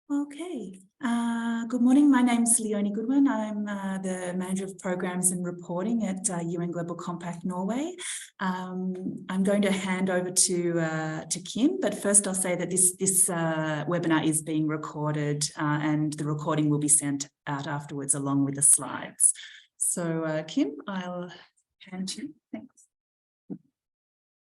Okay. Good morning. My name is Leonie Goodwin. I'm the Manager of Programs and Reporting at UN Global Compact Norway. I'm going to hand over to Kim, but first I'll say that this webinar is being recorded and the recording will be sent out afterwards along with the slides. So Kim, I'll hand to you. Thanks.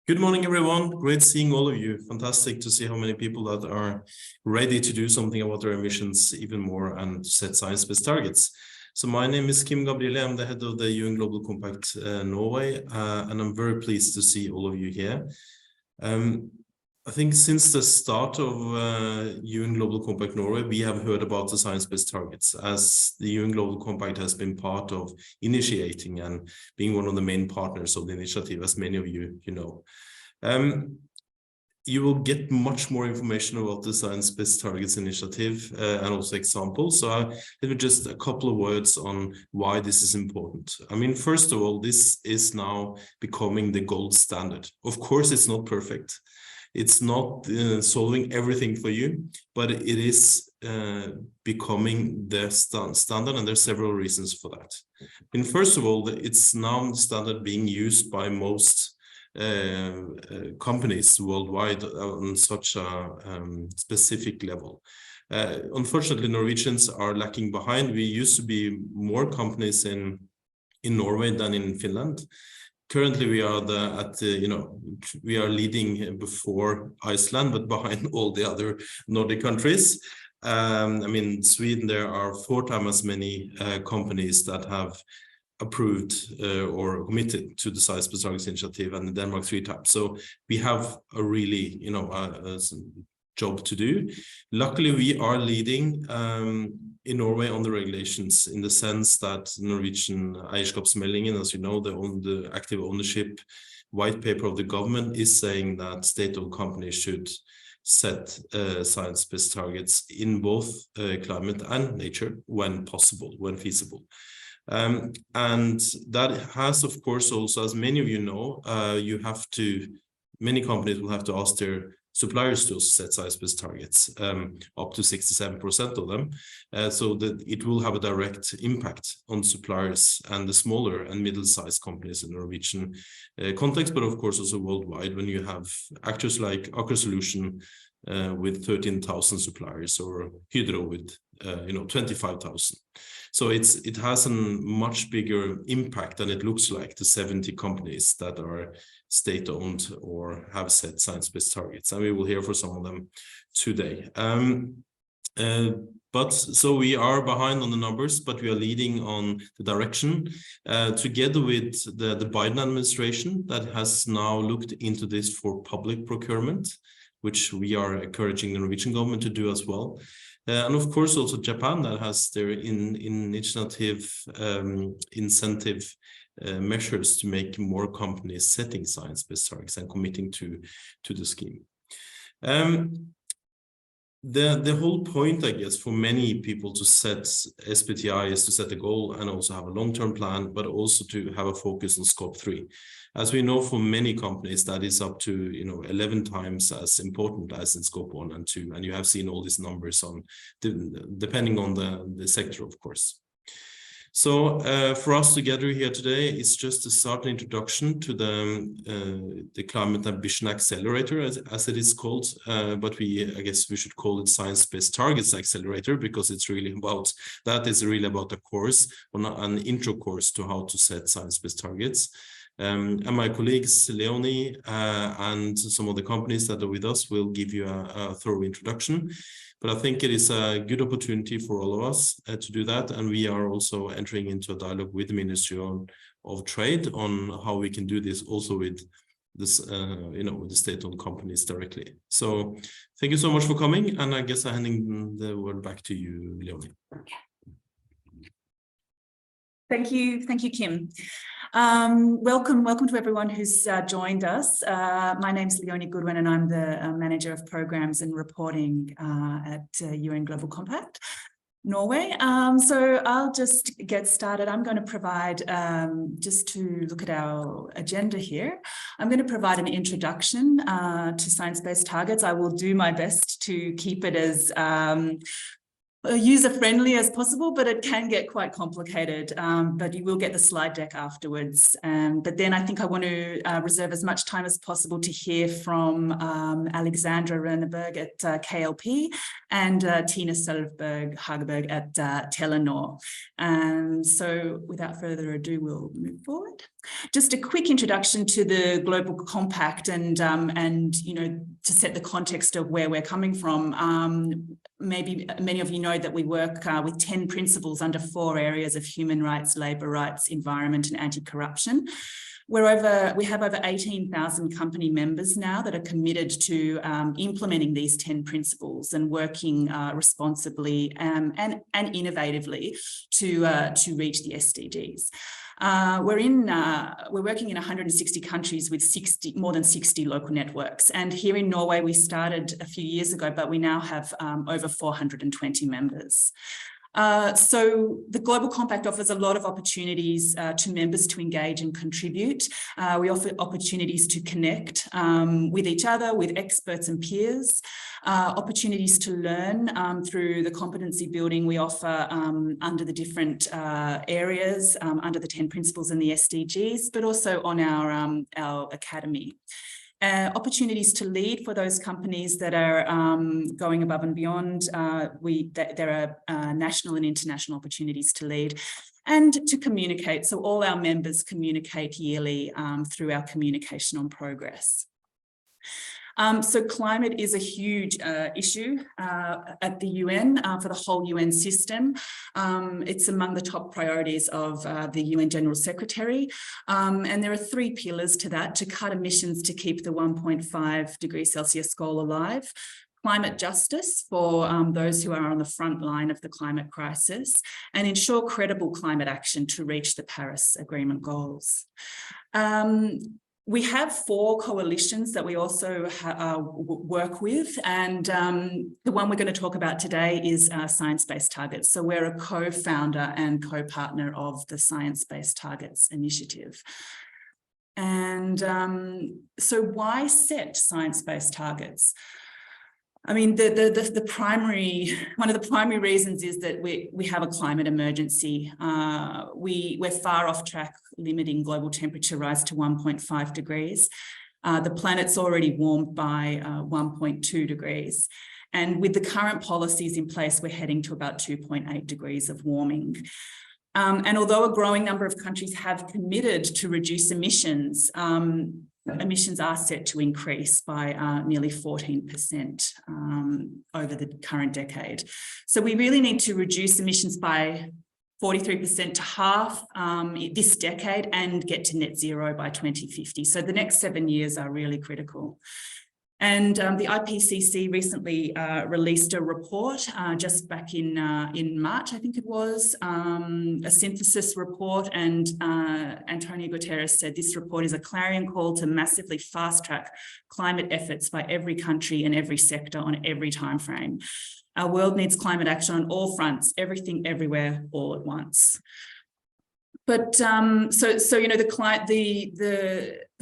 Good morning, everyone. Great seeing all of you. Fantastic to see how many people that are ready to do something about their emissions even more and set science-based targets. So my name is Kim Gabriele. I'm the head of the UN Global Compact Norway, and I'm very pleased to see all of you here. I think since the start of UN Global Compact Norway, we have heard about the science-based targets, as the UN Global Compact has been part of initiating and being one of the main partners of the initiative, as many of you know. You will get much more information about the Science-Based Targets Initiative and also examples. So maybe just a couple of words on why this is important. I mean, first of all, this is now becoming the gold standard. Of course, it's not perfect. It's not solving everything for you, but it is becoming the standard, and there's several reasons for that. And first of all, it's now the standard being used by most companies worldwide on such a specific level. Unfortunately, Norwegians are lacking behind. We used to be more companies in Norway than in Finland. Currently, we are we are leading before Iceland, but behind all the other Nordic countries. I mean, Sweden, there are 4 times as many companies that have approved or committed to the Science-Based Targets Initiative, and in Denmark 3 times. So we have a really, a job to do. Luckily, we are leading in Norway on the regulations, in the sense that Norwegian eierskapsmeldingen, as you know, the active ownership white paper of the government is saying that state-owned companies should set science-based targets in both climate and nature when possible, when feasible. And that has, of course, also, as many of you know, many companies will have to ask their suppliers to set science-based targets, up to 67% of them, so that it will have a direct impact on suppliers and the smaller and middle-sized companies in the Norwegian context, but of course also worldwide, when you have actors like Aker Solution with 13,000 suppliers, or Hydro with 25,000. So it has a much bigger impact than it looks like, the 70 companies that are state-owned or have set science-based targets. And we will hear for some of them today. But so we are behind on the numbers, but we are leading on the direction, together with the Biden administration that has now looked into this for public procurement, which we are encouraging the Norwegian government to do as well. And of course, also Japan, that has their initiative incentive measures to make more companies setting science-based targets and committing to the scheme. The whole point, I guess, for many people to set SBTi is to set a goal and also have a long-term plan, but also to have a focus on scope 3. As we know, for many companies, that is up to 11 times as important as in scope 1 and 2. And you have seen all these numbers on depending on the sector, of course. So for us together here today, it's just a start introduction to the Climate Ambition Accelerator, as it is called. But I guess we should call it Science-Based Targets Accelerator, because it's really about, that is really about a course, an intro course to how to set science-based targets. And my colleagues, Leonie, and some of the companies that are with us will give you a thorough introduction. But I think it is a good opportunity for all of us to do that. And we are also entering into a dialogue with the Ministry of Trade on how we can do this also with this, with the state-owned companies directly. So thank you so much for coming. And I guess I'm handing the word back to you, Leonie. Okay. Thank you, Kim. Welcome to everyone who's joined us. My name's Leonie Goodwin, and I'm the Manager of Programs and Reporting at UN Global Compact. Norway. So I'll just get started. I'm going to provide, just to look at our agenda here, I'm going to provide an introduction to science-based targets. I will do my best to keep it as user-friendly as possible, but it can get quite complicated. But you will get the slide deck afterwards. But then I think I want to reserve as much time as possible to hear from Alexandra Rønneberg at KLP and Tina Sølvberg Hageberg at Telenor. So without further ado, we'll move forward. Just a quick introduction to the Global Compact and you know, to set the context of where we're coming from. Maybe many of you know that we work with 10 principles under 4 areas of human rights, labour rights, environment and anti-corruption. We have over 18,000 company members now that are committed to implementing these 10 principles and working responsibly and innovatively to reach the SDGs. We're working in 160 countries with more than 60 local networks. And here in Norway, we started a few years ago, but we now have over 420 members. So the Global Compact offers a lot of opportunities to members to engage and contribute. We offer opportunities to connect with each other, with experts and peers, opportunities to learn through the competency building we offer under the different areas, under the 10 principles and the SDGs, but also on our academy. Opportunities to lead for those companies that are going above and beyond. There are national and international opportunities to lead and to communicate. So all our members communicate yearly through our communication on progress. So climate is a huge issue at the UN for the whole UN system. It's among the top priorities of the UN General Secretary. And there are 3 pillars to that: to cut emissions to keep the 1.5 degrees Celsius goal alive, climate justice for those who are on the front line of the climate crisis, and ensure credible climate action to reach the Paris Agreement goals. We have 4 coalitions that we also work with, and the one we're going to talk about today is Science-Based Targets. So we're a co-founder and co-partner of the Science-Based Targets initiative. And so why set science-based targets? I mean, one of the primary reasons is that we have a climate emergency. We're far off track limiting global temperature rise to 1.5 degrees. The planet's already warmed by 1.2 degrees. And with the current policies in place, we're heading to about 2.8 degrees of warming. And although a growing number of countries have committed to reduce emissions, emissions are set to increase by nearly 14% over the current decade. So we really need to reduce emissions by 43% to half this decade and get to net zero by 2050. So the next 7 years are really critical. And the IPCC recently released a report just back in March, I think it was, a synthesis report, and Antonio Guterres said this report is a clarion call to massively fast-track climate efforts by every country and every sector on every time frame. Our world needs climate action on all fronts, everything, everywhere, all at once. But so you know, the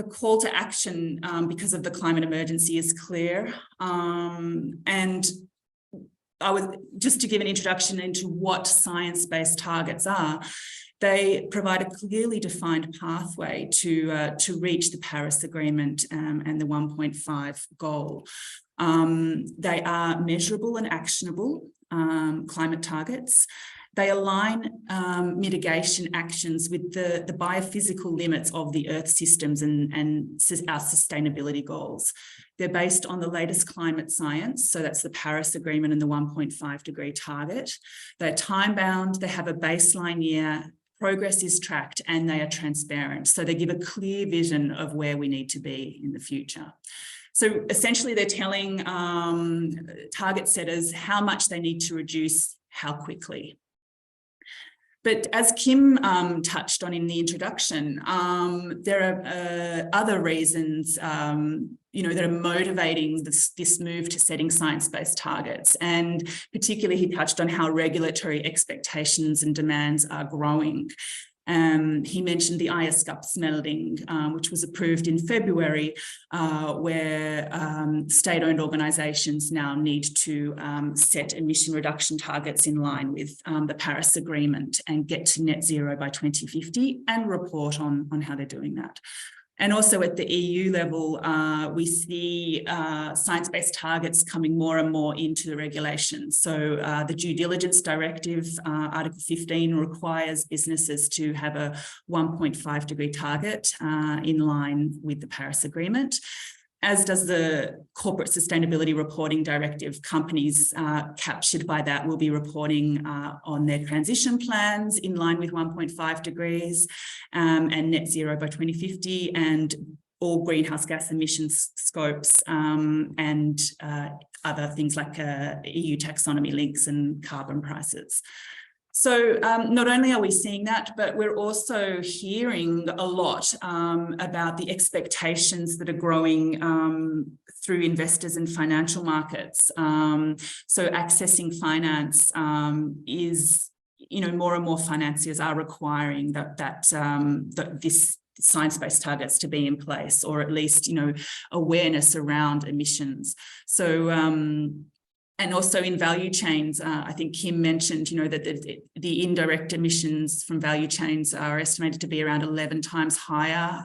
call to action because of the climate emergency is clear. And I would just to give an introduction into what science-based targets are. They provide a clearly defined pathway to reach the Paris Agreement and the 1.5 goal. They are measurable and actionable climate targets. They align mitigation actions with the biophysical limits of the Earth systems and our sustainability goals. They're based on the latest climate science, so that's the Paris Agreement and the 1.5 degree target. They're time-bound, they have a baseline year, progress is tracked, and they are transparent. So they give a clear vision of where we need to be in the future. So essentially they're telling target setters how much they need to reduce, how quickly. But as Kim touched on in the introduction, there are other reasons that are motivating this move to setting science-based targets. And particularly he touched on how regulatory expectations and demands are growing. He mentioned the ISGUPS-melding, which was approved in February, where state-owned organisations now need to set emission reduction targets in line with the Paris Agreement and get to net zero by 2050 and report on how they're doing that. And also at the EU level, we see science-based targets coming more and more into the regulations. So the Due Diligence Directive, Article 15, requires businesses to have a 1.5 degree target in line with the Paris Agreement. As does the Corporate Sustainability Reporting Directive. Companies captured by that will be reporting on their transition plans in line with 1.5 degrees and net zero by 2050, and all greenhouse gas emissions scopes and other things like EU taxonomy links and carbon prices. So not only are we seeing that, but we're also hearing a lot about the expectations that are growing through investors and financial markets. So accessing finance is, more and more financiers are requiring that this science-based targets to be in place, or at least, awareness around emissions. So and also in value chains, I think Kim mentioned, that the indirect emissions from value chains are estimated to be around 11 times higher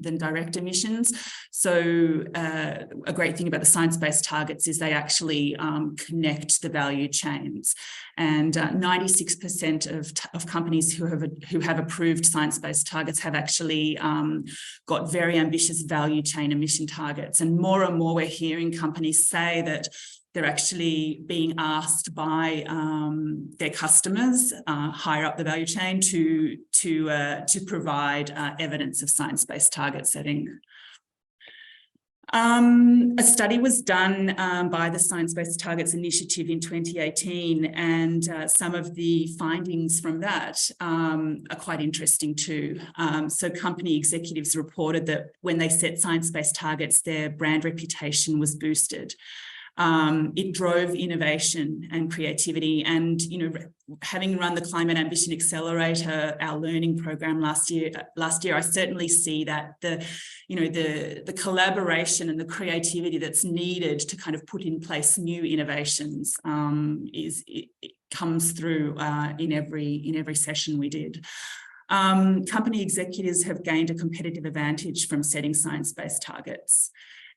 than direct emissions. So a great thing about the science-based targets is they actually connect the value chains. And 96% of companies who have approved science-based targets have actually got very ambitious value chain emission targets. And more we're hearing companies say that they're actually being asked by their customers higher up the value chain to provide evidence of science-based target setting. A study was done by the Science Based Targets Initiative in 2018, and some of the findings from that are quite interesting too. So company executives reported that when they set science-based targets, their brand reputation was boosted. It drove innovation and creativity, and having run the Climate Ambition Accelerator, our learning program last year, I certainly see that the collaboration and the creativity that's needed to kind of put in place new innovations it comes through in every session we did. Company executives have gained a competitive advantage from setting science-based targets.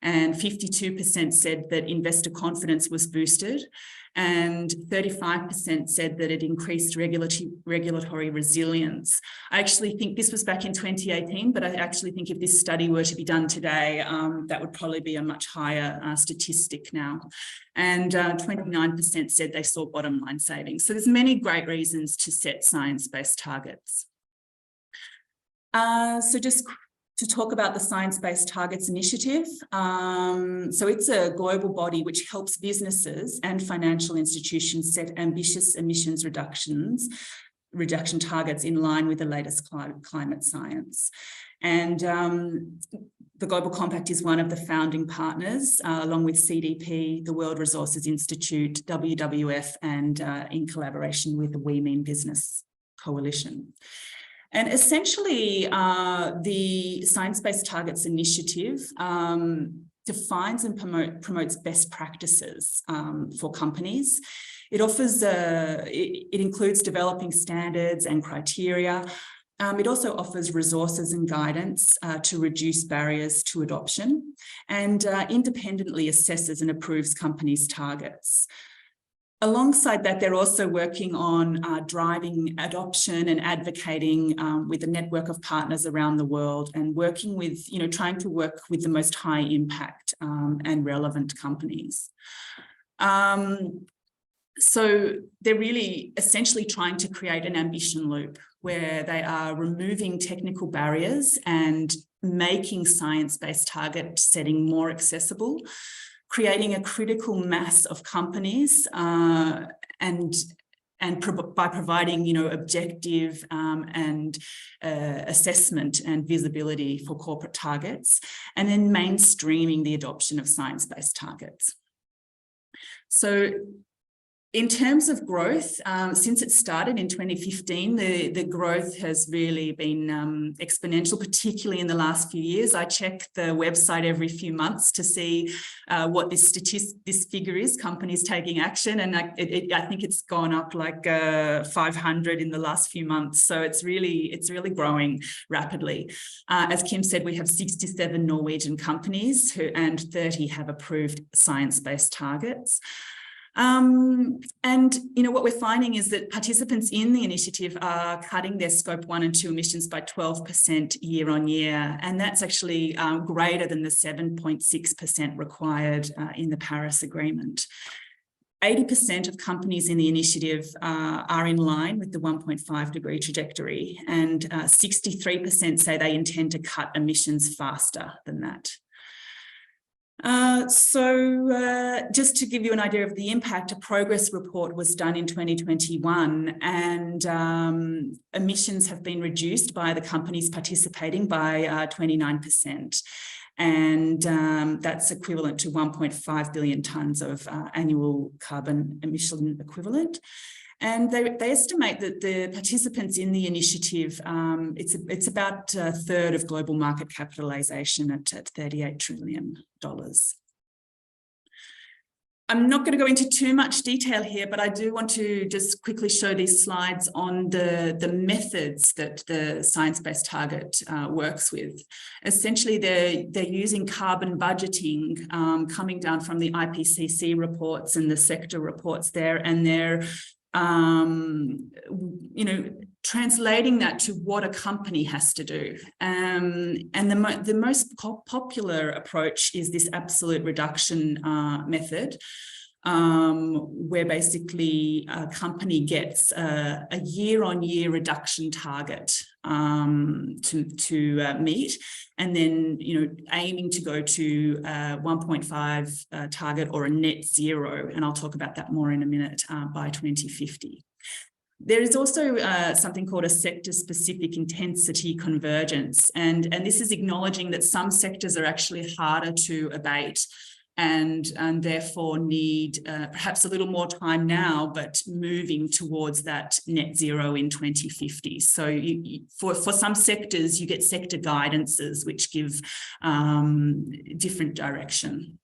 And 52% said that investor confidence was boosted, and 35% said that it increased regulatory resilience. I actually think this was back in 2018, but I actually think if this study were to be done today, that would probably be a much higher statistic now. And 29% said they saw bottom line savings. So there's many great reasons to set science-based targets. So just to talk about the Science Based Targets Initiative. So it's a global body which helps businesses and financial institutions set ambitious emissions reduction targets in line with the latest climate science. And the Global Compact is one of the founding partners, along with CDP, the World Resources Institute, WWF, and in collaboration with the We Mean Business Coalition. And essentially, the Science Based Targets Initiative defines and promotes best practices for companies. It offers, it includes developing standards and criteria. It also offers resources and guidance to reduce barriers to adoption, and independently assesses and approves companies' targets. Alongside that, they're also working on driving adoption and advocating with a network of partners around the world, and working with, trying to work with the most high impact and relevant companies. So they're really essentially trying to create an ambition loop where they are removing technical barriers and making science-based target setting more accessible, creating a critical mass of companies and and by providing, objective and assessment and visibility for corporate targets, and then mainstreaming the adoption of science-based targets. So in terms of growth, since it started in 2015, the growth has really been exponential, particularly in the last few years. I check the website every few months to see what this figure is, companies taking action, and I think it's gone up like 500 in the last few months. So it's really growing rapidly. As Kim said, we have 67 Norwegian companies and 30 have approved science-based targets. And what we're finding is that participants in the initiative are cutting their scope 1 and 2 emissions by 12% year on year, and that's actually greater than the 7.6% required in the Paris Agreement. 80% of companies in the initiative are in line with the 1.5 degree trajectory, and 63% say they intend to cut emissions faster than that. Just to give you an idea of the impact, a progress report was done in 2021, and emissions have been reduced by the companies participating by 29%. And that's equivalent to 1.5 billion tonnes of annual carbon emission equivalent. And they estimate that the participants in the initiative, it's about a third of global market capitalisation at $38 trillion. I'm not going to go into too much detail here, but I do want to just quickly show these slides on the methods that the science-based target works with. Essentially, they're using carbon budgeting coming down from the IPCC reports and the sector reports there, and they're translating that to what a company has to do. And the most popular approach is this absolute reduction method, where basically a company gets a year-on-year reduction target to meet, and then aiming to go to 1.5 target or a net zero, and I'll talk about that more in a minute, by 2050. There is also something called a sector-specific intensity convergence, and this is acknowledging that some sectors are actually harder to abate and therefore need perhaps a little more time now, but moving towards that net zero in 2050. So for some sectors, you get sector guidances, which give different direction.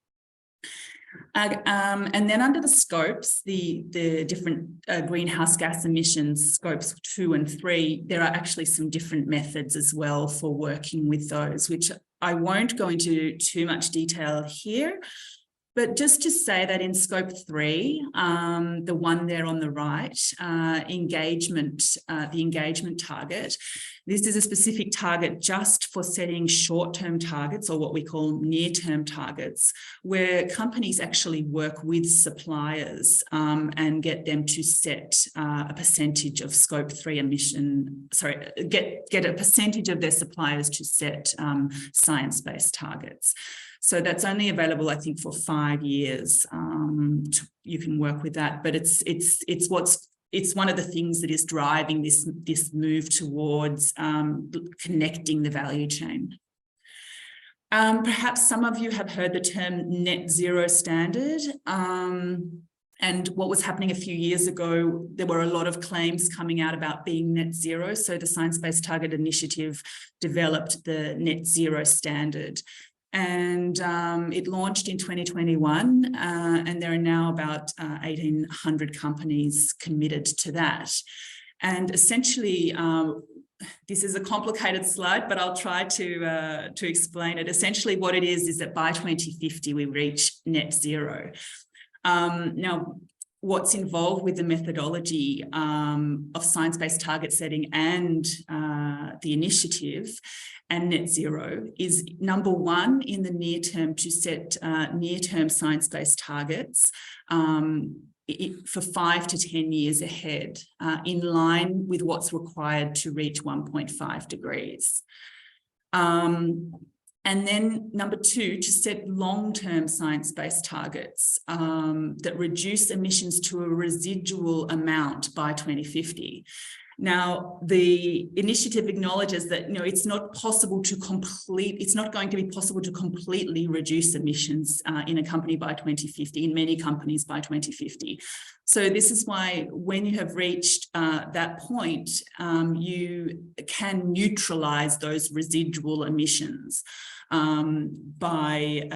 And then under the scopes, the different greenhouse gas emissions, scopes 2 and 3, there are actually some different methods as well for working with those, which I won't go into too much detail here. But just to say that in scope 3, the one there on the right, the engagement target, this is a specific target just for setting short-term targets, or what we call near-term targets, where companies actually work with suppliers and get them to set a percentage of scope 3 emission, get a percentage of their suppliers to set science-based targets. So that's only available, I think, for 5 years. You can work with that, but it's one of the things that is driving this move towards connecting the value chain. Perhaps some of you have heard the term net zero standard. And what was happening a few years ago, there were a lot of claims coming out about being net zero. So the Science Based Target Initiative developed the net zero standard. And it launched in 2021, and there are now about 1,800 companies committed to that. And essentially, this is a complicated slide, but I'll try to explain it. Essentially, what it is that by 2050, we reach net zero. Now, what's involved with the methodology of science-based target setting and the initiative and net zero is, number one, in the near term, to set near-term science-based targets for 5 to 10 years ahead, in line with what's required to reach 1.5 degrees. And then number 2, to set long-term science-based targets that reduce emissions to a residual amount by 2050. Now, the initiative acknowledges that it's not going to be possible to completely reduce emissions in a company by 2050, in many companies by 2050. So this is why when you have reached that point, you can neutralize those residual emissions by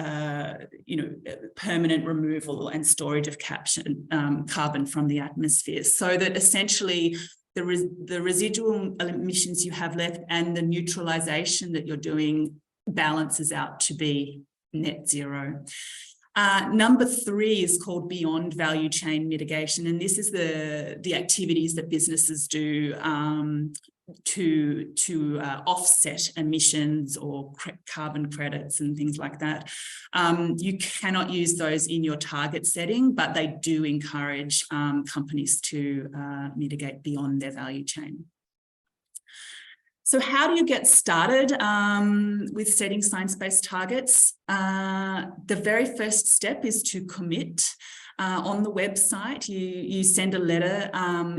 permanent removal and storage of carbon from the atmosphere, so that essentially the residual emissions you have left and the neutralization that you're doing balances out to be net zero. Number 3 is called beyond value chain mitigation, and this is the activities that businesses do to offset emissions or carbon credits and things like that. You cannot use those in your target setting, but they do encourage companies to mitigate beyond their value chain. So how do you get started with setting science-based targets? The very first step is to commit. On the website, you send a letter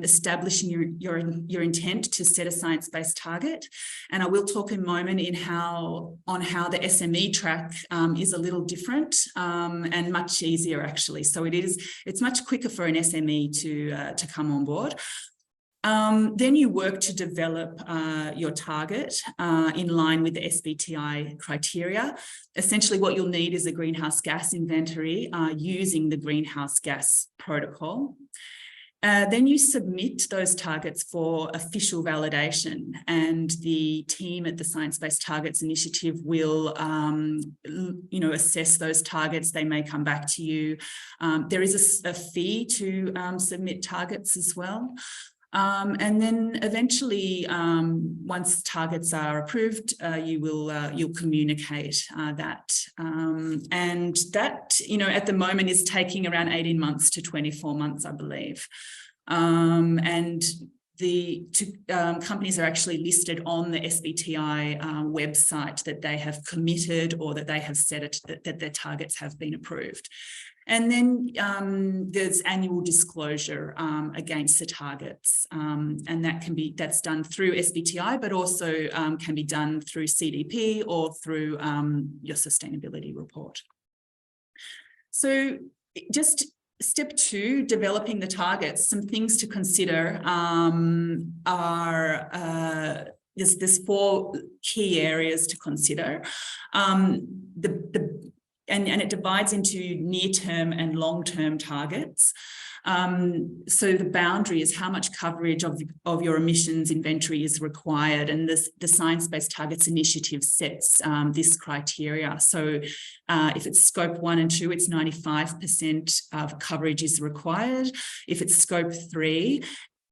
establishing your intent to set a science-based target. And I will talk in a moment on how the SME track is a little different and much easier, actually. So it's much quicker for an SME to come on board. Then you work to develop your target in line with the SBTi criteria. Essentially, what you'll need is a greenhouse gas inventory using the greenhouse gas protocol. Then you submit those targets for official validation, and the team at the Science Based Targets Initiative will assess those targets. They may come back to you. There is a fee to submit targets as well. And then eventually, once targets are approved, you'll communicate that. And that, at the moment is taking around 18 months to 24 months, I believe. And the companies are actually listed on the SBTi website that they have committed or that they have said that their targets have been approved. And then there's annual disclosure against the targets, and that's done through SBTi, but also can be done through CDP or through your sustainability report. So just step 2, developing the targets. Some things to consider are there's 4 key areas to consider. And it divides into near-term and long-term targets. So the boundary is how much coverage of your emissions inventory is required, and the Science Based Targets Initiative sets this criteria. So if it's scope 1 and 2, it's 95% of coverage is required. If it's scope 3,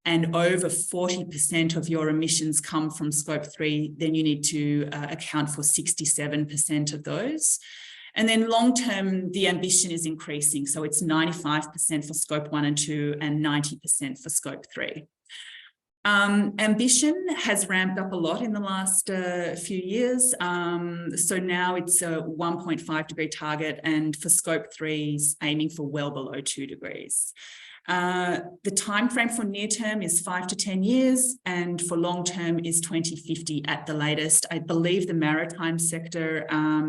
and over 40% of your emissions come from scope 3, then you need to account for 67% of those. And then long-term, the ambition is increasing. So it's 95% for scope 1 and 2 and 90% for scope 3. Ambition has ramped up a lot in the last few years. So now it's a 1.5 degree target, and for scope 3 is aiming for well below 2 degrees. The time frame for near term is 5 to 10 years, and for long term is 2050 at the latest. I believe the maritime sector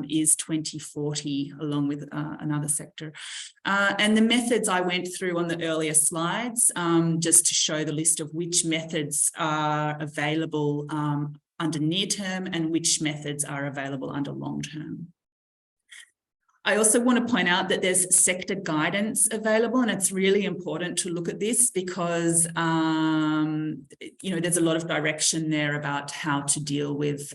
is 2040, along with another sector. And the methods I went through on the earlier slides, just to show the list of which methods are available under near term and which methods are available under long term. I also want to point out that there's sector guidance available, and it's really important to look at this because, there's a lot of direction there about how to deal with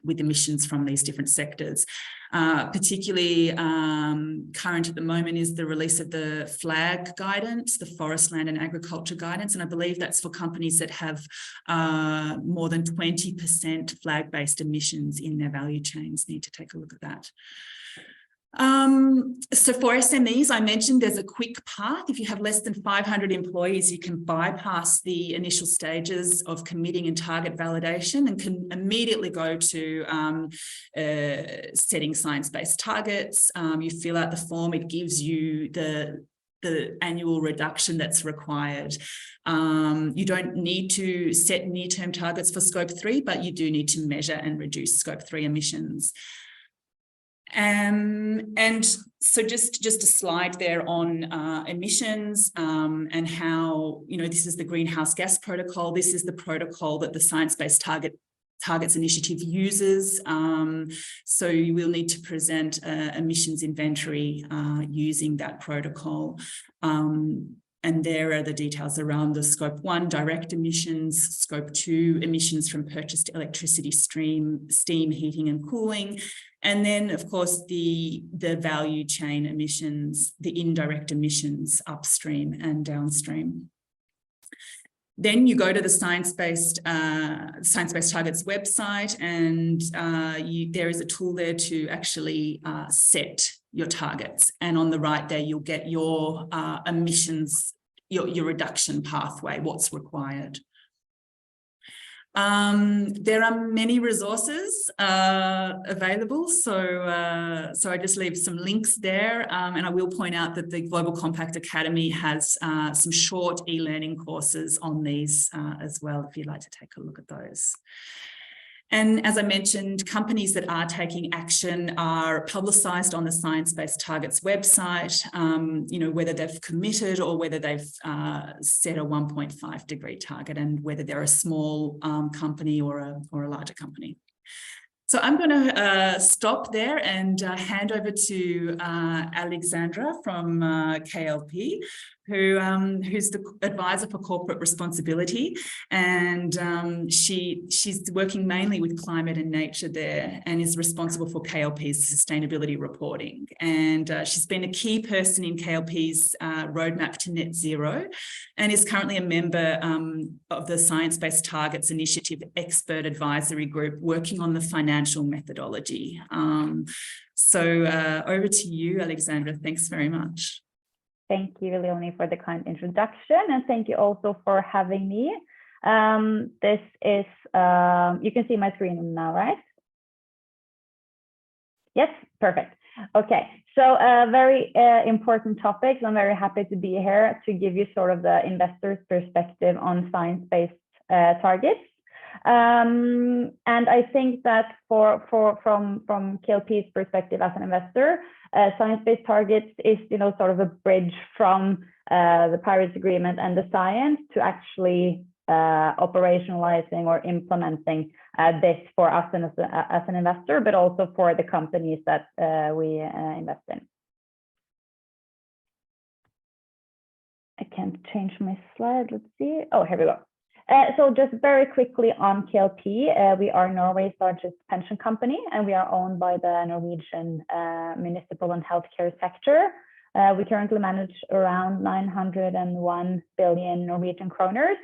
emissions from these different sectors. Particularly current at the moment is the release of the FLAG guidance, the Forest, Land and Agriculture guidance, and I believe that's for companies that have more than 20% FLAG-based emissions in their value chains. Need to take a look at that. So for SMEs, I mentioned there's a quick path. If you have less than 500 employees, you can bypass the initial stages of committing and target validation and can immediately go to setting science-based targets. You fill out the form, it gives you the annual reduction that's required. You don't need to set near-term targets for Scope 3, but you do need to measure and reduce Scope 3 emissions. And so just a slide there on emissions and how, this is the greenhouse gas protocol. This is the protocol that the Science-Based Targets Initiative uses. So you will need to present emissions inventory using that protocol. And there are the details around the Scope 1 direct emissions, Scope 2 emissions from purchased electricity, steam, heating and cooling. And then, of course, the value chain emissions, the indirect emissions upstream and downstream. Then you go to the Science-Based Targets website, and there is a tool there to actually set your targets. And on the right there, you'll get your emissions, your reduction pathway, what's required. There are many resources available, so I just leave some links there, and I will point out that the Global Compact Academy has some short e-learning courses on these as well, if you'd like to take a look at those. And as I mentioned, companies that are taking action are publicised on the Science-Based Targets website, whether they've committed or whether they've set a 1.5 degree target, and whether they're a small company or a larger company. So I'm going to stop there and hand over to Alexandra from KLP, who's the advisor for corporate responsibility, and she's working mainly with climate and nature there, and is responsible for KLP's sustainability reporting. And she's been a key person in KLP's roadmap to net zero, and is currently a member of the Science-Based Targets Initiative Expert Advisory Group, working on the financial methodology. So over to you, Alexandra. Thanks very much. Thank you, Leonie, for the kind introduction, and thank you also for having me. This is, you can see my screen now, right? Yes, perfect. Okay, so very important topics. I'm very happy to be here to give you sort of the investor's perspective on science-based targets. And I think that from KLP's perspective as an investor, science-based targets is, sort of a bridge from the Paris Agreement and the science to actually operationalizing or implementing this for us as an investor, but also for the companies that we invest in. I can't change my slide. Let's see. Oh, here we go. So just very quickly on KLP, we are Norway's largest pension company, and we are owned by the Norwegian municipal and healthcare sector. We currently manage around 901 billion Norwegian kroners,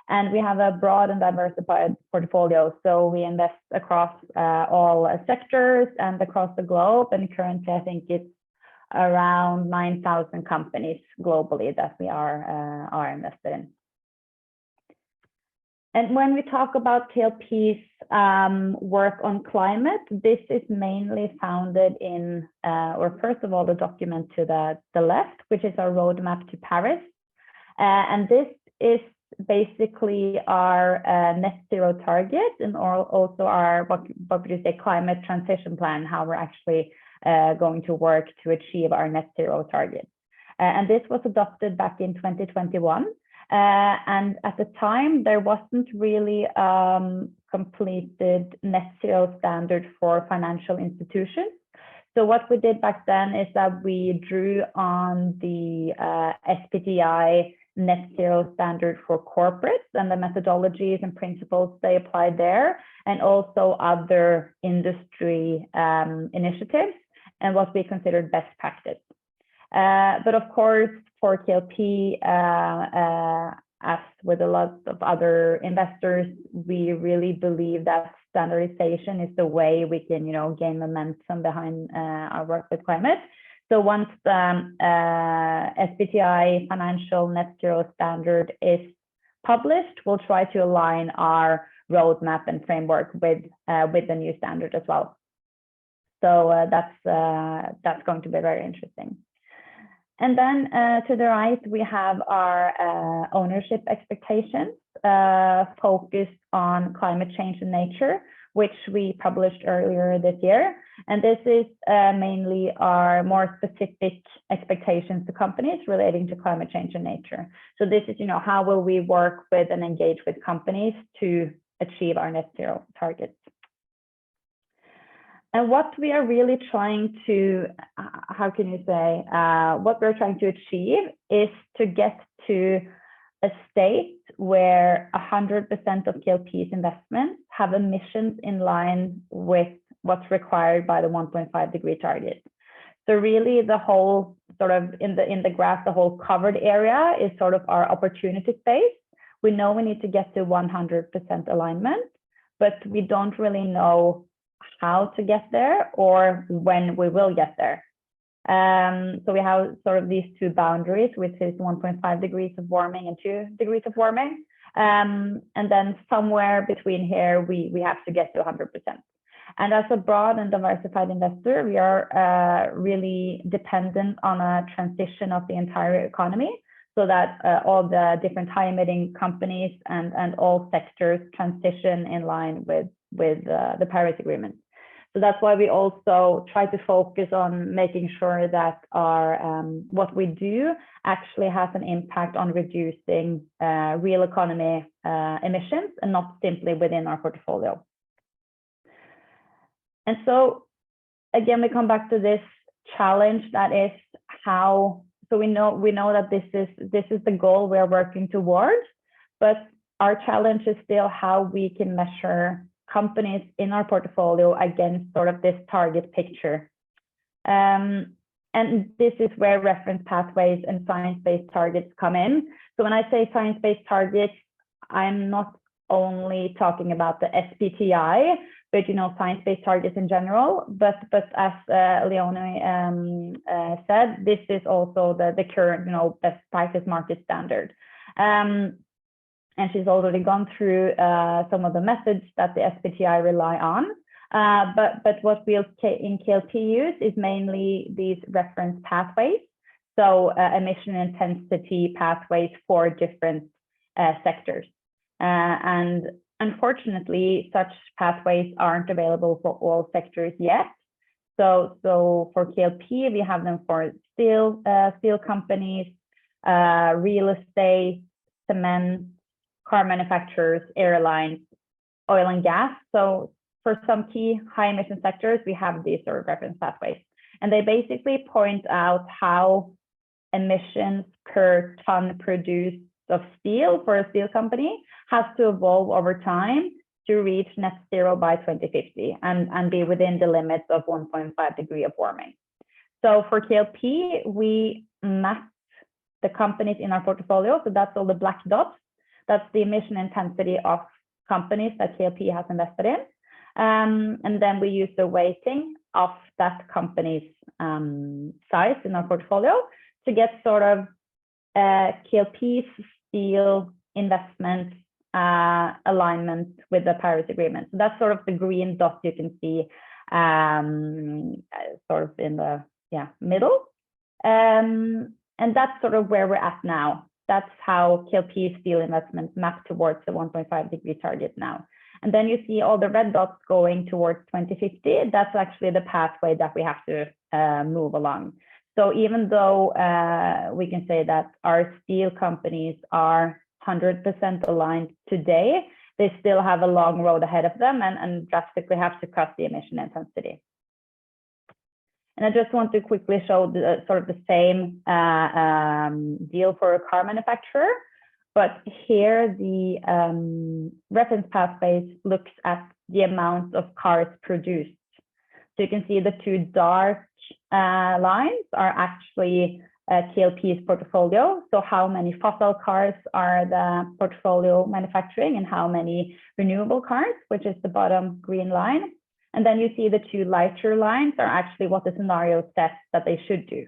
and we have a broad and diversified portfolio. So we invest across all sectors and across the globe, and currently I think it's around 9,000 companies globally that we are invested in. And when we talk about KLP's work on climate, this is mainly founded in, or first of all, the document to the left, which is our roadmap to Paris. And this is basically our net zero target, and also our, what would you say, climate transition plan, how we're actually going to work to achieve our net zero target. And this was adopted back in 2021. And at the time, there wasn't really completed net zero standard for financial institutions. So what we did back then is that we drew on the SBTi net zero standard for corporates and the methodologies and principles they applied there, and also other industry initiatives and what we considered best practice. But of course, for KLP, as with a lot of other investors, we really believe that standardization is the way we can, gain momentum behind our work with climate. So once the SBTi financial net zero standard is published, we'll try to align our roadmap and framework with the new standard as well. So that's going to be very interesting. And then to the right, we have our ownership expectations focused on climate change and nature, which we published earlier this year. And this is mainly our more specific expectations to companies relating to climate change and nature. So this is, how will we work with and engage with companies to achieve our net zero targets? And what we are really trying to, what we're trying to achieve is to get to a state where 100% of KLP's investments have emissions in line with what's required by the 1.5 degree target. So really the whole sort of in the graph, the whole covered area is sort of our opportunity space. We know we need to get to 100% alignment, but we don't really know how to get there or when we will get there. So we have sort of these two boundaries, which is 1.5 degrees of warming and 2 degrees of warming. And then somewhere between here, we have to get to 100%. And as a broad and diversified investor, we are really dependent on a transition of the entire economy, so that all the different high emitting companies and all sectors transition in line with the Paris Agreement. So that's why we also try to focus on making sure that our what we do actually has an impact on reducing real economy emissions and not simply within our portfolio. And so again, we come back to this challenge, that is how. So we know that this is the goal we are working towards, but our challenge is still how we can measure companies in our portfolio against sort of this target picture. And this is where reference pathways and science-based targets come in. So when I say science-based targets, I'm not only talking about the SBTi, but science-based targets in general. But as Leonie said, this is also the current best practice market standard. And she's already gone through some of the methods that the SBTi rely on. But what we'll in KLP use is mainly these reference pathways. So emission intensity pathways for different sectors. And unfortunately, such pathways aren't available for all sectors yet. So for KLP, we have them for steel companies, real estate, cement, car manufacturers, airlines, oil and gas. So for some key high emission sectors, we have these sort of reference pathways. And they basically point out how emissions per ton produced of steel for a steel company has to evolve over time to reach net zero by 2050 and be within the limits of 1.5 degree of warming. So for KLP, we map the companies in our portfolio. So that's all the black dots. That's the emission intensity of companies that KLP has invested in. And then we use the weighting of that company's size in our portfolio to get sort of KLP's steel investment alignment with the Paris Agreement. So that's sort of the green dot you can see sort of in the middle. And that's sort of where we're at now. That's how KLP steel investments map towards the 1.5 degree target now. And then you see all the red dots going towards 2050. That's actually the pathway that we have to move along. So even though we can say that our steel companies are 100% aligned today, they still have a long road ahead of them and drastically have to cut the emission intensity. And I just want to quickly show the sort of the same deal for a car manufacturer, but here the reference pathways looks at the amount of cars produced. So you can see the two dark lines are actually KLP's portfolio. So how many fossil cars are the portfolio manufacturing and how many renewable cars, which is the bottom green line. And then you see the two lighter lines are actually what the scenario says that they should do.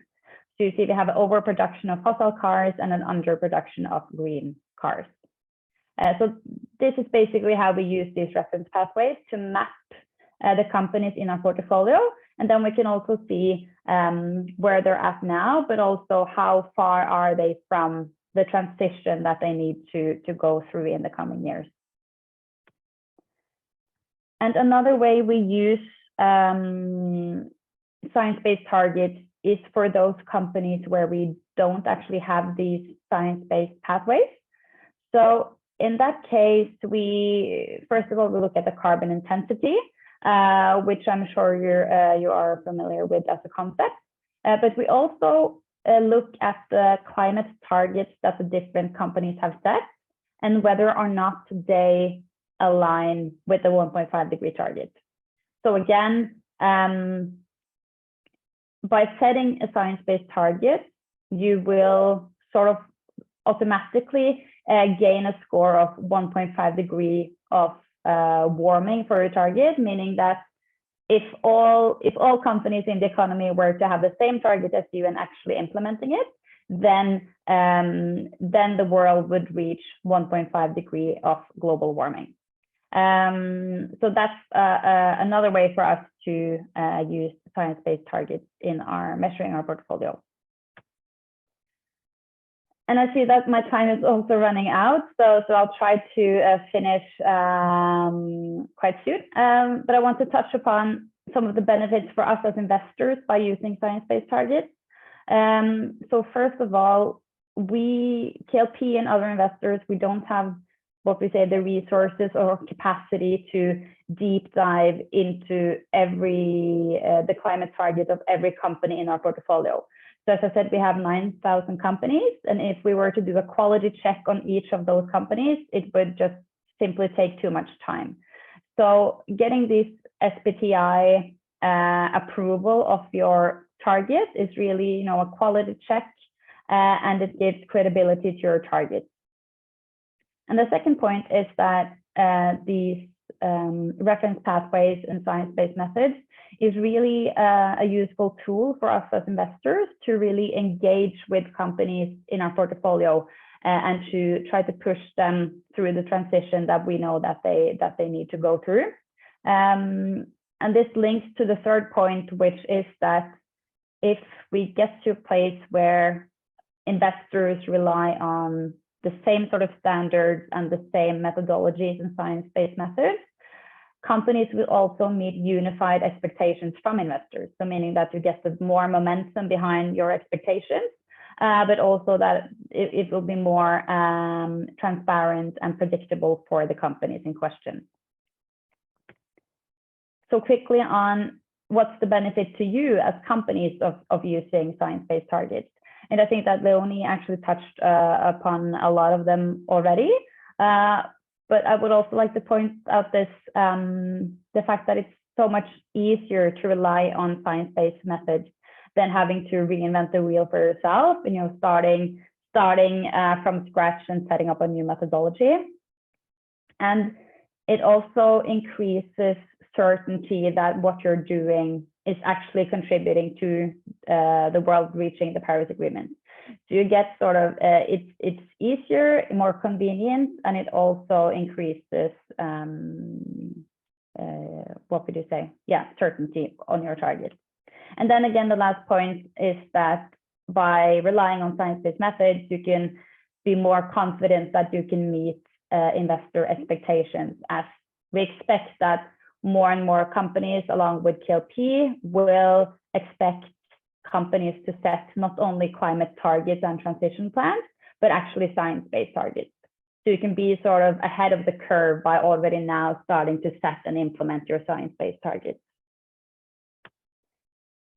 So you see they have an overproduction of fossil cars and an underproduction of green cars. So this is basically how we use these reference pathways to map the companies in our portfolio. And then we can also see where they're at now, but also how far are they from the transition that they need to go through in the coming years. And another way we use science-based targets is for those companies where we don't actually have these science-based pathways. So in that case, first of all, we look at the carbon intensity, which I'm sure you are familiar with as a concept. But we also look at the climate targets that the different companies have set and whether or not they align with the 1.5 degree target. So again, by setting a science-based target, you will sort of automatically gain a score of 1.5 degree of warming for your target, meaning that if all companies in the economy were to have the same target as you and actually implementing it, then the world would reach 1.5 degree of global warming. So that's another way for us to use science-based targets in our measuring our portfolio. And I see that my time is also running out, so I'll try to finish quite soon. But I want to touch upon some of the benefits for us as investors by using science-based targets. So first of all, KLP and other investors, we don't have what we say the resources or capacity to deep dive into the climate target of every company in our portfolio. So as I said, we have 9,000 companies, and if we were to do a quality check on each of those companies, it would just simply take too much time. So getting this SBTi approval of your target is really, a quality check, and it gives credibility to your target. And the second point is that these reference pathways and science-based methods is really a useful tool for us as investors to really engage with companies in our portfolio and to try to push them through the transition that we know that they need to go through. And this links to the third point, which is that if we get to a place where investors rely on the same sort of standards and the same methodologies and science-based methods, companies will also meet unified expectations from investors. So meaning that you get the more momentum behind your expectations, but also that it will be more transparent and predictable for the companies in question. So quickly on what's the benefit to you as companies of using science-based targets. And I think that Leonie actually touched upon a lot of them already. But I would also like to point out the fact that it's so much easier to rely on science-based methods than having to reinvent the wheel for yourself, and starting from scratch and setting up a new methodology. And it also increases certainty that what you're doing is actually contributing to the world reaching the Paris Agreement. So you get sort of, it's easier, more convenient, and it also increases, what would you say? Yeah, certainty on your target. And then again, the last point is that by relying on science-based methods, you can be more confident that you can meet investor expectations, as we expect that more and more companies, along with KLP, will expect companies to set not only climate targets and transition plans, but actually science-based targets. So you can be sort of ahead of the curve by already now starting to set and implement your science-based targets.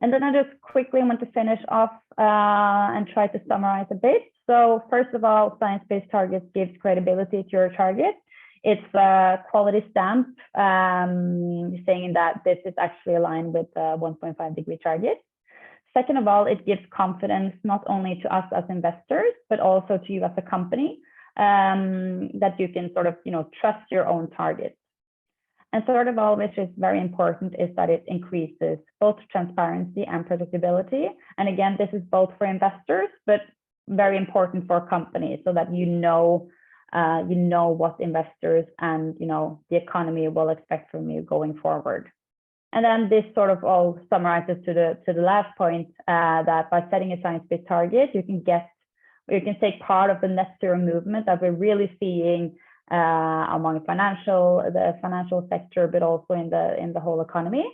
And then I just quickly want to finish off and try to summarize a bit. So first of all, science-based targets gives credibility to your target. It's a quality stamp saying that this is actually aligned with the 1.5 degree target. Second of all, it gives confidence not only to us as investors, but also to you as a company, that you can sort of, trust your own targets. And third of all, which is very important, is that it increases both transparency and predictability. And again, this is both for investors, but very important for companies, so that you know what investors and the economy will expect from you going forward. And then this sort of all summarizes to the last point, that by setting a science-based target, you can take part of the net zero movement that we're really seeing among the financial sector, but also in the whole economy,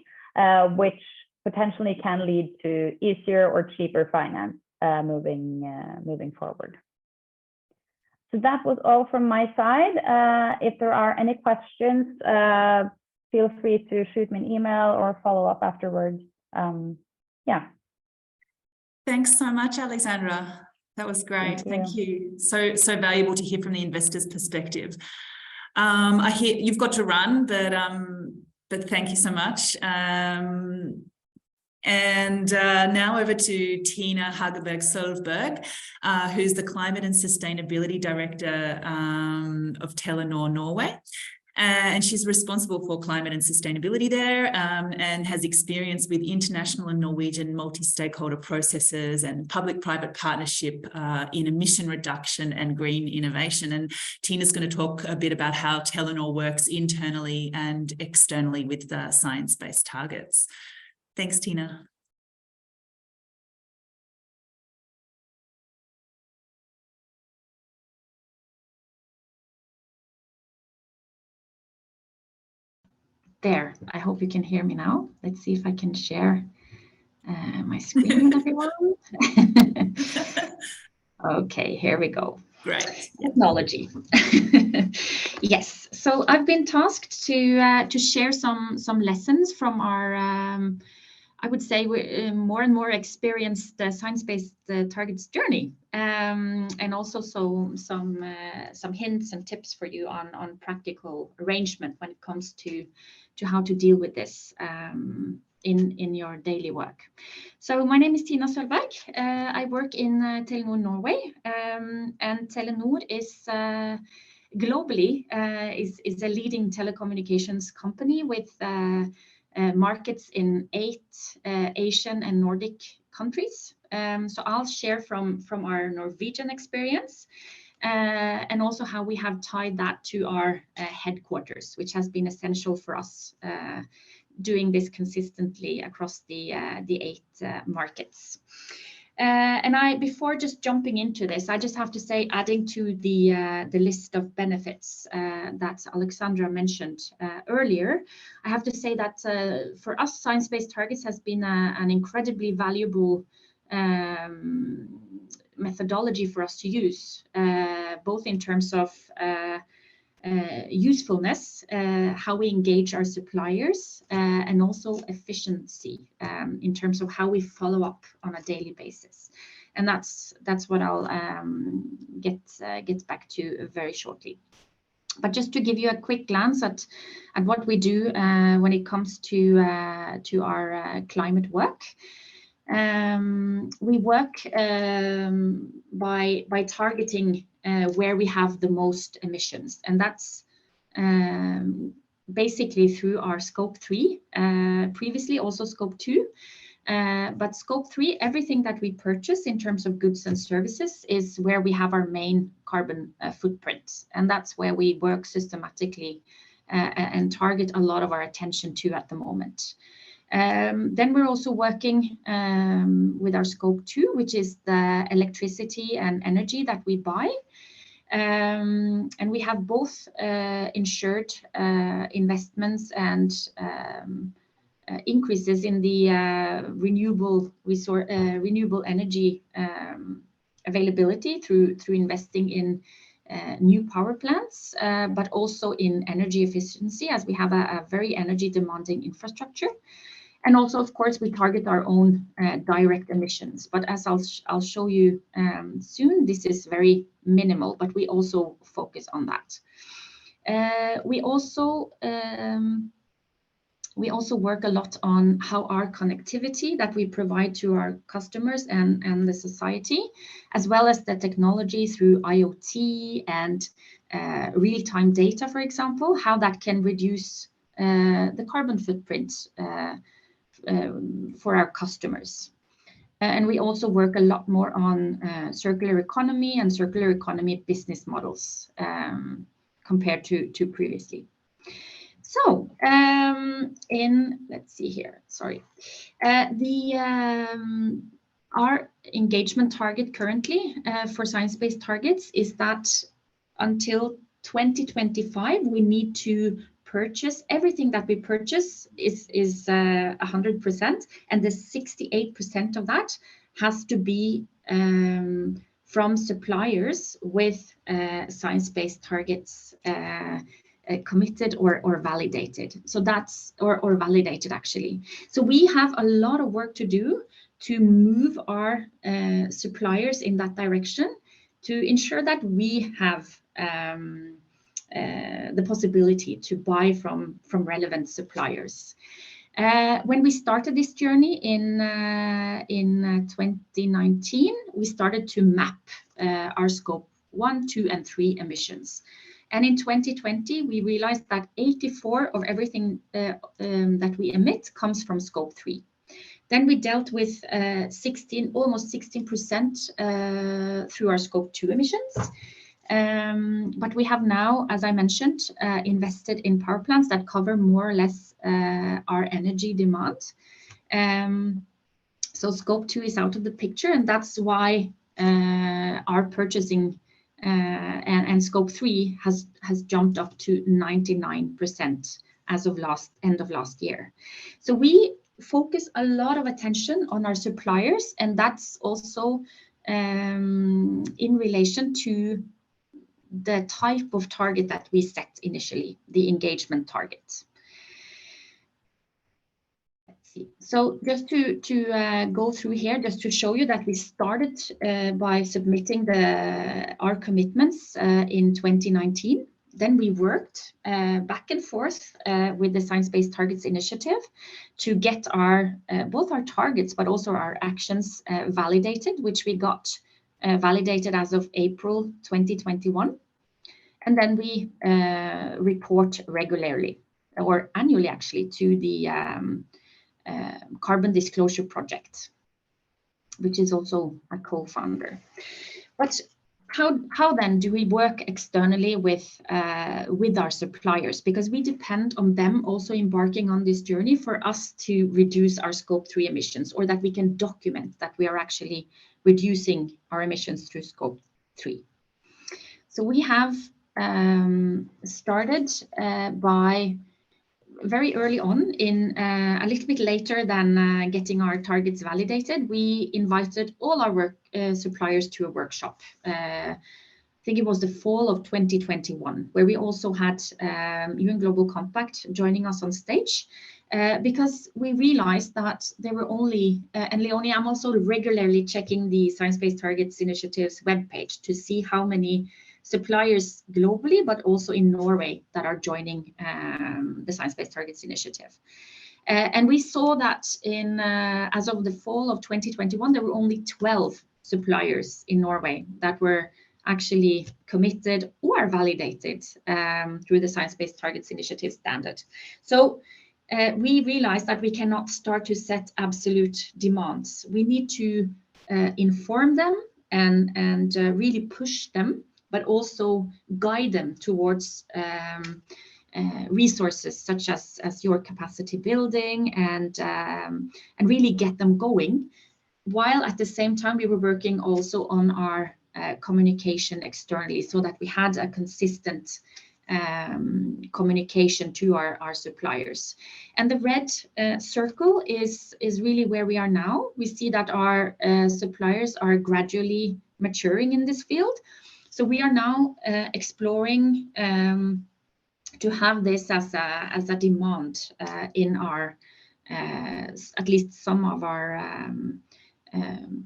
which potentially can lead to easier or cheaper finance moving forward. So that was all from my side. If there are any questions, feel free to shoot me an email or follow up afterwards. Yeah. Thanks so much, Alexandra. That was great. Thank you. So valuable to hear from the investor's perspective. I hear you've got to run, but thank you so much. And now over to Tina Hageberg Sølvberg, who's the Climate and Sustainability Director of Telenor Norway. And she's responsible for climate and sustainability there, and has experience with international and Norwegian multi-stakeholder processes and public-private partnership in emission reduction and green innovation. And Tina's going to talk a bit about how Telenor works internally and externally with science-based targets. Thanks, Tina. There, I hope you can hear me now. Let's see if I can share my screen with everyone. Okay, here we go. Great. Technology. Yes, so I've been tasked to share some lessons from our, I would say, more and more experienced science-based targets journey, and also some hints and tips for you on practical arrangement when it comes to how to deal with this in your daily work. So my name is Tina Sølvberg. I work in Telenor Norway, and Telenor is globally is a leading telecommunications company with markets in 8 Asian and Nordic countries. So I'll share from our Norwegian experience, and also how we have tied that to our headquarters, which has been essential for us doing this consistently across the 8 markets. And before just jumping into this, I just have to say, adding to the list of benefits that Alexandra mentioned earlier, I have to say that for us, science-based targets has been an incredibly valuable methodology for us to use, both in terms of usefulness, how we engage our suppliers, and also efficiency in terms of how we follow up on a daily basis. And that's what I'll get back to very shortly. But just to give you a quick glance at what we do when it comes to our climate work. We work by targeting where we have the most emissions, and that's basically through our scope 3, previously also scope 2. But scope 3, everything that we purchase in terms of goods and services is where we have our main carbon footprint, and that's where we work systematically and target a lot of our attention to at the moment. Then we're also working with our scope 2, which is the electricity and energy that we buy. And we have both insured investments and increases in the renewable energy availability through investing in new power plants, but also in energy efficiency, as we have a very energy demanding infrastructure. And also, of course, we target our own direct emissions. But as I'll show you soon, this is very minimal, but we also focus on that. We also We also work a lot on how our connectivity that we provide to our customers and the society, as well as the technology through IoT and real-time data, for example, how that can reduce the carbon footprint for our customers. And we also work a lot more on circular economy and circular economy business models compared to previously. So let's see here, sorry. Our engagement target currently for science-based targets is that until 2025, we need to purchase, everything that we purchase is 100%, and the 68% of that has to be from suppliers with science-based targets committed or validated. So that's, or validated actually. So we have a lot of work to do to move our suppliers in that direction to ensure that we have the possibility to buy from relevant suppliers. When we started this journey in 2019, we started to map our scope 1, 2, and 3 emissions. And in 2020, we realized that 84% of everything that we emit comes from scope 3. Then we dealt with almost 16% through our scope 2 emissions. But we have now, as I mentioned, invested in power plants that cover more or less our energy demand. So scope 2 is out of the picture, and that's why our purchasing and scope 3 has jumped up to 99% as of end of last year. So we focus a lot of attention on our suppliers, and that's also in relation to the type of target that we set initially, the engagement target. Let's see. So just to go through here, just to show you that we started by submitting our commitments in 2019. Then we worked back and forth with the Science Based Targets Initiative to get both our targets but also our actions validated, which we got validated as of April 2021. And then we report regularly, or annually actually, to the Carbon Disclosure Project, which is also a co-founder. But how then do we work externally with our suppliers? Because we depend on them also embarking on this journey for us to reduce our scope 3 emissions, or that we can document that we are actually reducing our emissions through scope 3. So we have started by very early on, in a little bit later than getting our targets validated, we invited all our suppliers to a workshop. I think it was the fall of 2021, where we also had UN Global Compact joining us on stage, because we realized that there were only, and Leonie, I'm also regularly checking the Science Based Targets Initiative's webpage to see how many suppliers globally, but also in Norway, that are joining the Science Based Targets Initiative. And we saw that as of the fall of 2021, there were only 12 suppliers in Norway that were actually committed or validated through the Science Based Targets Initiative standard. So we realized that we cannot start to set absolute demands. We need to inform them and really push them, but also guide them towards resources such as your capacity building, and really get them going. While at the same time we were working also on our communication externally, so that we had a consistent communication to our suppliers. And the red circle is really where we are now. We see that our suppliers are gradually maturing in this field. So we are now exploring to have this as a demand in our, at least some of our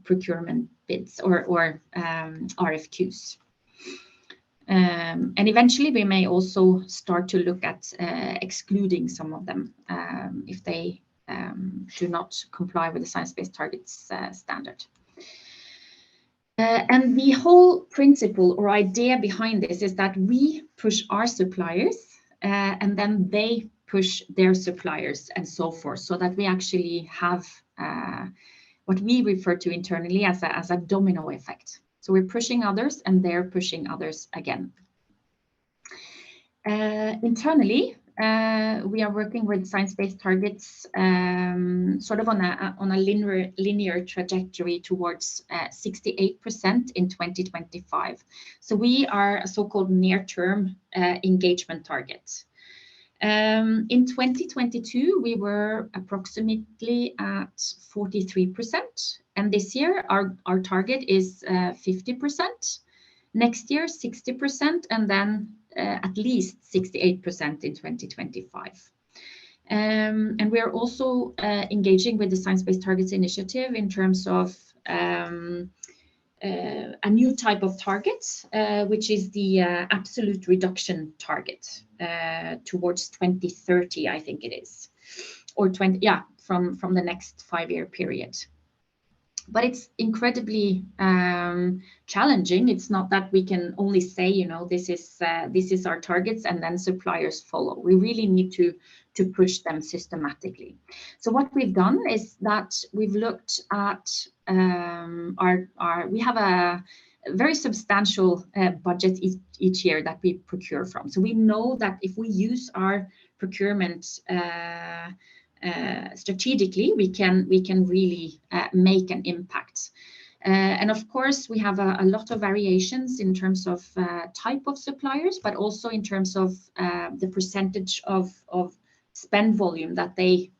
procurement bids or RFQs. And eventually we may also start to look at excluding some of them if they do not comply with the Science-Based Targets standard. And the whole principle or idea behind this is that we push our suppliers and then they push their suppliers and so forth, so that we actually have what we refer to internally as a domino effect. So we're pushing others and they're pushing others again. Internally, we are working with science-based targets sort of on a linear trajectory towards 68% in 2025. So we are a so-called near-term engagement target. In 2022, we were approximately at 43%, and this year our target is 50%. Next year, 60%, and then at least 68% in 2025. And we are also engaging with the Science-Based Targets Initiative in terms of a new type of target, which is the absolute reduction target towards 2030, I think it is, or from the next 5-year period. But it's incredibly challenging. It's not that we can only say, you know, this is our targets and then suppliers follow. We really need to push them systematically. So what we've done is that we've looked at we have a very substantial budget each year that we procure from. So we know that if we use our procurement strategically, we can really make an impact. And of course, we have a lot of variations in terms of type of suppliers, but also in terms of the percentage of spend volume that they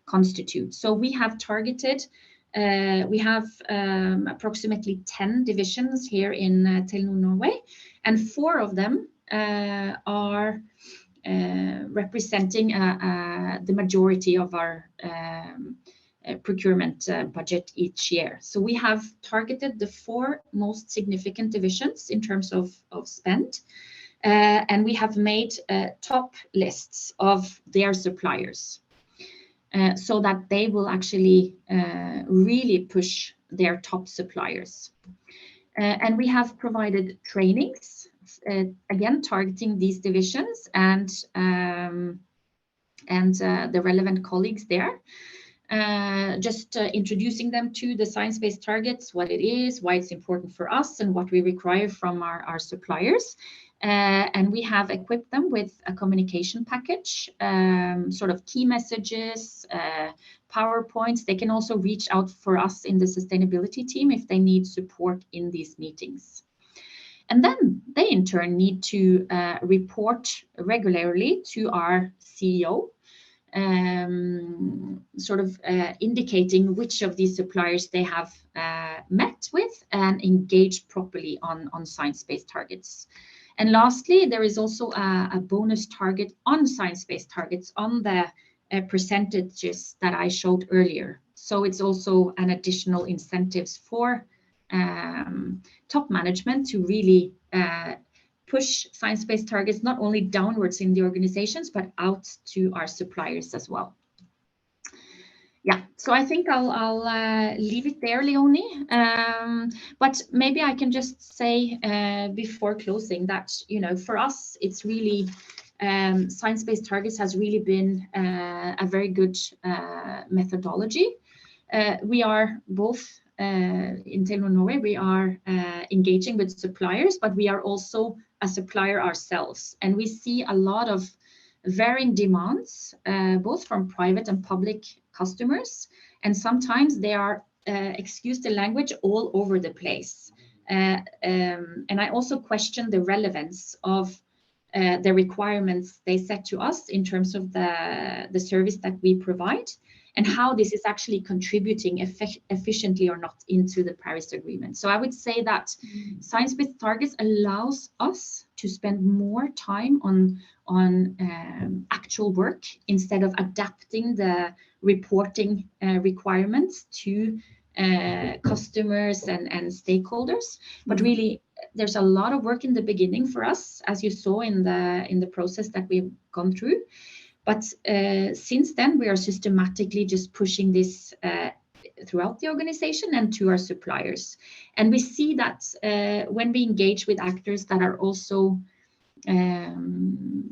constitute. So we have targeted, we have approximately 10 divisions here in Telenor Norway, and 4 of them are representing the majority of our procurement budget each year. So we have targeted the 4 most significant divisions in terms of spend, and we have made top lists of their suppliers so that they will actually really push their top suppliers. And we have provided trainings, again, targeting these divisions and the relevant colleagues there. Just introducing them to the science-based targets, what it is, why it's important for us, and what we require from our suppliers. And we have equipped them with a communication package, sort of key messages, PowerPoints. They can also reach out for us in the sustainability team if they need support in these meetings. And then they in turn need to report regularly to our CEO, sort of indicating which of these suppliers they have met with and engaged properly on science-based targets. And lastly, there is also a bonus target on science-based targets on the percentages that I showed earlier. So it's also an additional incentives for top management to really push science-based targets not only downwards in the organizations, but out to our suppliers as well. Yeah, so I think I'll leave it there, Leonie. But maybe I can just say before closing that, you know, for us, it's really science-based targets has really been a very good methodology. We are both in Telenor Norway, we are engaging with suppliers, but we are also a supplier ourselves. And we see a lot of varying demands, both from private and public customers. And sometimes they are, excuse the language, all over the place. And I also question the relevance of the requirements they set to us in terms of the service that we provide, and how this is actually contributing efficiently or not into the Paris Agreement. So I would say that science-based targets allows us to spend more time on actual work instead of adapting the reporting requirements to customers and stakeholders, but really there's a lot of work in the beginning for us, as you saw in the process that we've gone through. But since then, we are systematically just pushing this throughout the organization and to our suppliers. And we see that when we engage with actors that are also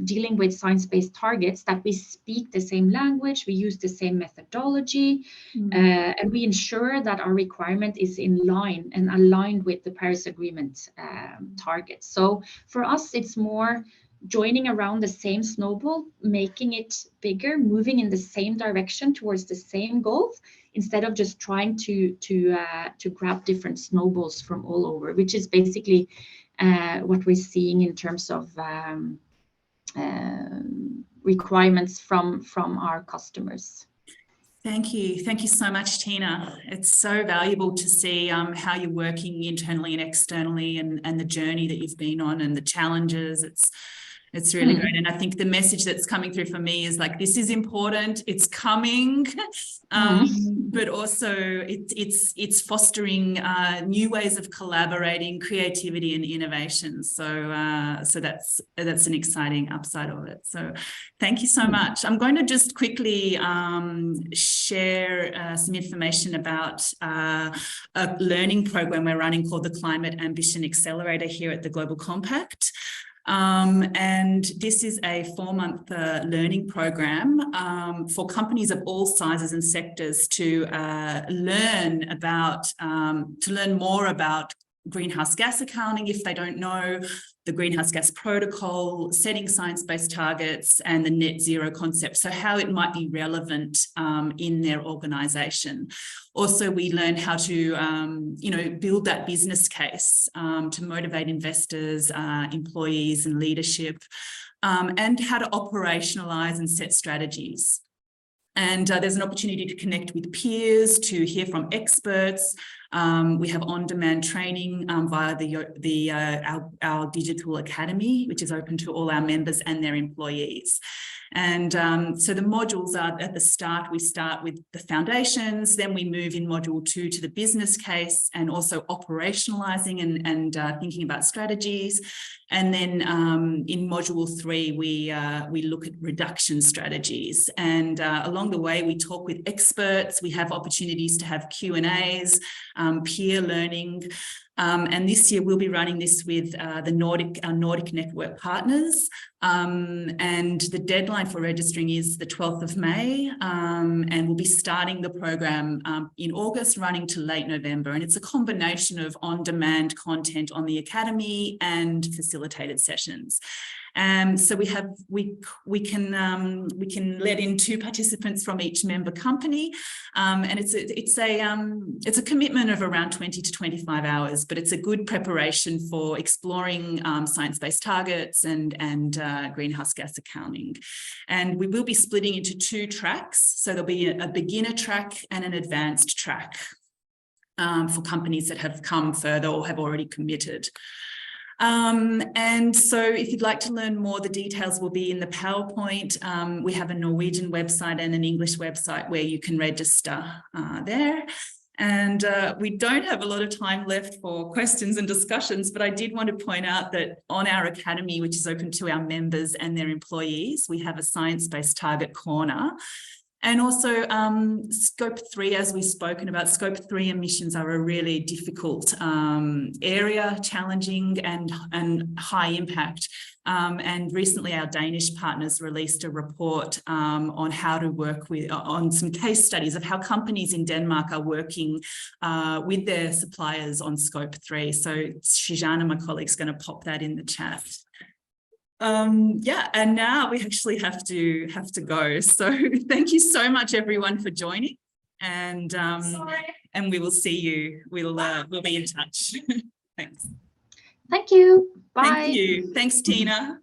dealing with science-based targets, that we speak the same language, we use the same methodology, and we ensure that our requirement is in line and aligned with the Paris Agreement targets. So for us, it's more joining around the same snowball, making it bigger, moving in the same direction towards the same goal, instead of just trying to grab different snowballs from all over, which is basically what we're seeing in terms of requirements from our customers. Thank you. Thank you so much, Tina. It's so valuable to see how you're working internally and externally, and the journey that you've been on and the challenges. It's really great. And I think the message that's coming through for me is like, this is important, it's coming, but also it's fostering new ways of collaborating, creativity and innovation. So that's an exciting upside of it. So thank you so much. I'm going to just quickly share some information about a learning program we're running called the Climate Ambition Accelerator here at the Global Compact. And this is a 4-month learning program for companies of all sizes and sectors to learn more about greenhouse gas accounting if they don't know, the greenhouse gas protocol, setting science-based targets, and the net zero concept. So how it might be relevant in their organization. Also, we learn how to, build that business case to motivate investors, employees and leadership, and how to operationalize and set strategies. And there's an opportunity to connect with peers, to hear from experts. We have on-demand training via our digital academy, which is open to all our members and their employees. And so the modules are at the start, we start with the foundations, then we move in module 2 to the business case and also operationalizing and thinking about strategies. And then in module 3, we look at reduction strategies. And along the way, we talk with experts. We have opportunities to have Q&As, peer learning. And this year we'll be running this with our Nordic network partners. And the deadline for registering is the 12th of May. And we'll be starting the program in August, running to late November. And it's a combination of on-demand content on the academy and facilitated sessions. So we can let in 2 participants from each member company, and it's a commitment of around 20 to 25 hours, but it's a good preparation for exploring science-based targets and greenhouse gas accounting. And we will be splitting into 2 tracks, so there'll be a beginner track and an advanced track for companies that have come further or have already committed. And so if you'd like to learn more, the details will be in the PowerPoint. We have a Norwegian website and an English website where you can register there. And we don't have a lot of time left for questions and discussions, but I did want to point out that on our academy, which is open to our members and their employees, we have a science-based target corner. And also scope 3, as we've spoken about, scope 3 emissions are a really difficult area, challenging and high impact. And recently our Danish partners released a report on how to work on some case studies of how companies in Denmark are working with their suppliers on scope 3. So Shijana, my colleague, is going to pop that in the chat. And now we actually have to go. So thank you so much, everyone, for joining, and we will see you. We'll be in touch. Thanks. Thank you. Bye. Thank you. Thanks, Tina.